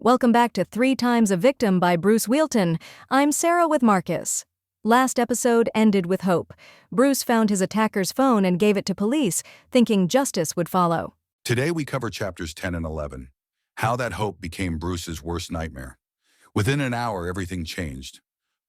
Welcome back to 3 Times a Victim by Bruce Whealton. I'm Sarah with Marcus. Last episode ended with hope. Bruce found his attacker's phone and gave it to police, thinking justice would follow. Today we cover chapters 10 and 11, how that hope became Bruce's worst nightmare. Within an hour, everything changed.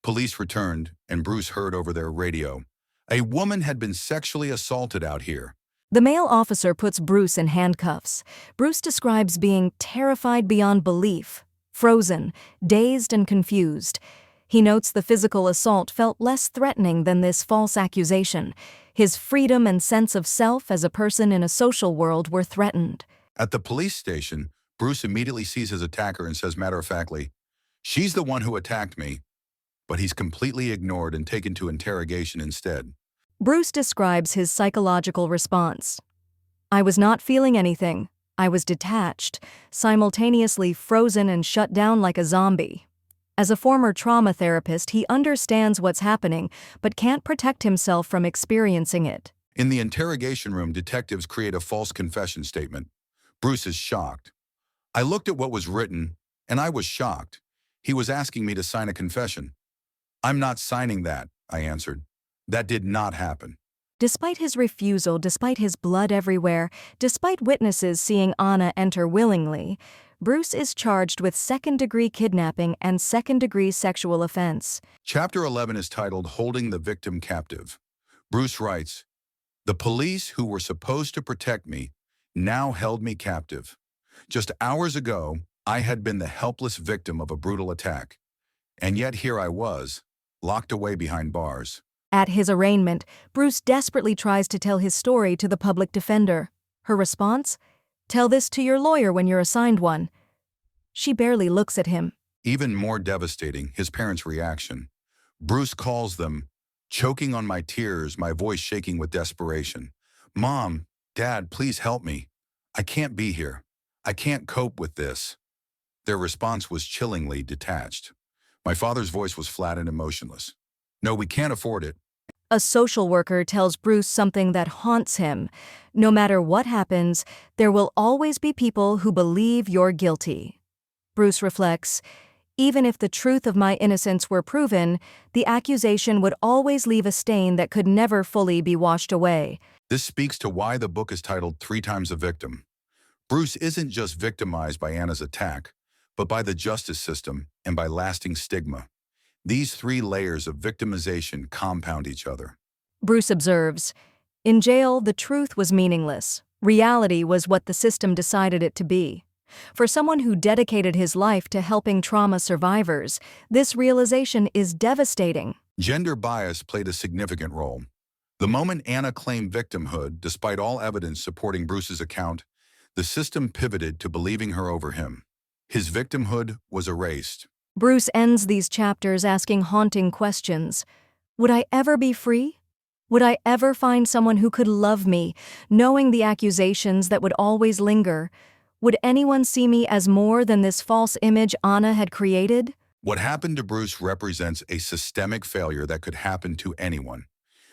Police returned, and Bruce heard over their radio, a woman had been sexually assaulted out here. The male officer puts Bruce in handcuffs. Bruce describes being terrified beyond belief, frozen, dazed and confused. He notes the physical assault felt less threatening than this false accusation. His freedom and sense of self as a person in a social world were threatened. At the police station, Bruce immediately sees his attacker and says matter-of-factly, "She's the one who attacked me," but he's completely ignored and taken to interrogation instead. Bruce describes his psychological response. "I was not feeling anything. I was detached, simultaneously frozen and shut down like a zombie." As a former trauma therapist, he understands what's happening, but can't protect himself from experiencing it. In the interrogation room, detectives create a false confession statement. Bruce is shocked. "I looked at what was written, and I was shocked. He was asking me to sign a confession." "I'm not signing that," I answered. "That did not happen." Despite his refusal, despite his blood everywhere, despite witnesses seeing Anna enter willingly, Bruce is charged with second-degree kidnapping and second-degree sexual offense. Chapter 11 is titled Holding the Victim Captive. Bruce writes, "The police who were supposed to protect me now held me captive. Just hours ago, I had been the helpless victim of a brutal attack. And yet here I was, locked away behind bars." At his arraignment, Bruce desperately tries to tell his story to the public defender. Her response? "Tell this to your lawyer when you're assigned one." She barely looks at him. Even more devastating, his parents' reaction. Bruce calls them, choking on my tears, my voice shaking with desperation. "Mom, Dad, please help me. I can't be here. I can't cope with this." Their response was chillingly detached. My father's voice was flat and emotionless. "No, we can't afford it." A social worker tells Bruce something that haunts him. "No matter what happens, there will always be people who believe you're guilty." Bruce reflects, "Even if the truth of my innocence were proven, the accusation would always leave a stain that could never fully be washed away." This speaks to why the book is titled 3 Times a Victim. Bruce isn't just victimized by Anna's attack, but by the justice system and by lasting stigma. These 3 layers of victimization compound each other. Bruce observes, "In jail, the truth was meaningless. Reality was what the system decided it to be." For someone who dedicated his life to helping trauma survivors, this realization is devastating. Gender bias played a significant role. The moment Anna claimed victimhood, despite all evidence supporting Bruce's account, the system pivoted to believing her over him. His victimhood was erased. Bruce ends these chapters asking haunting questions. Would I ever be free? Would I ever find someone who could love me, knowing the accusations that would always linger? Would anyone see me as more than this false image Anna had created? What happened to Bruce represents a systemic failure that could happen to anyone.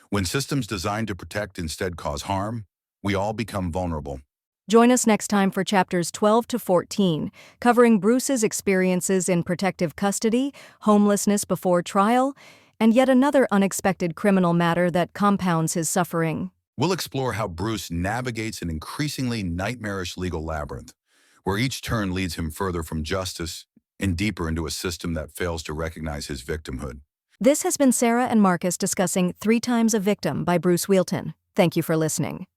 When systems designed to protect instead cause harm, we all become vulnerable. Join us next time for chapters 12 to 14, covering Bruce's experiences in protective custody, homelessness before trial, and yet another unexpected criminal matter that compounds his suffering. We'll explore how Bruce navigates an increasingly nightmarish legal labyrinth, where each turn leads him further from justice and deeper into a system that fails to recognize his victimhood. This has been Sarah and Marcus discussing 3 Times a Victim by Bruce Whealton. Thank you for listening.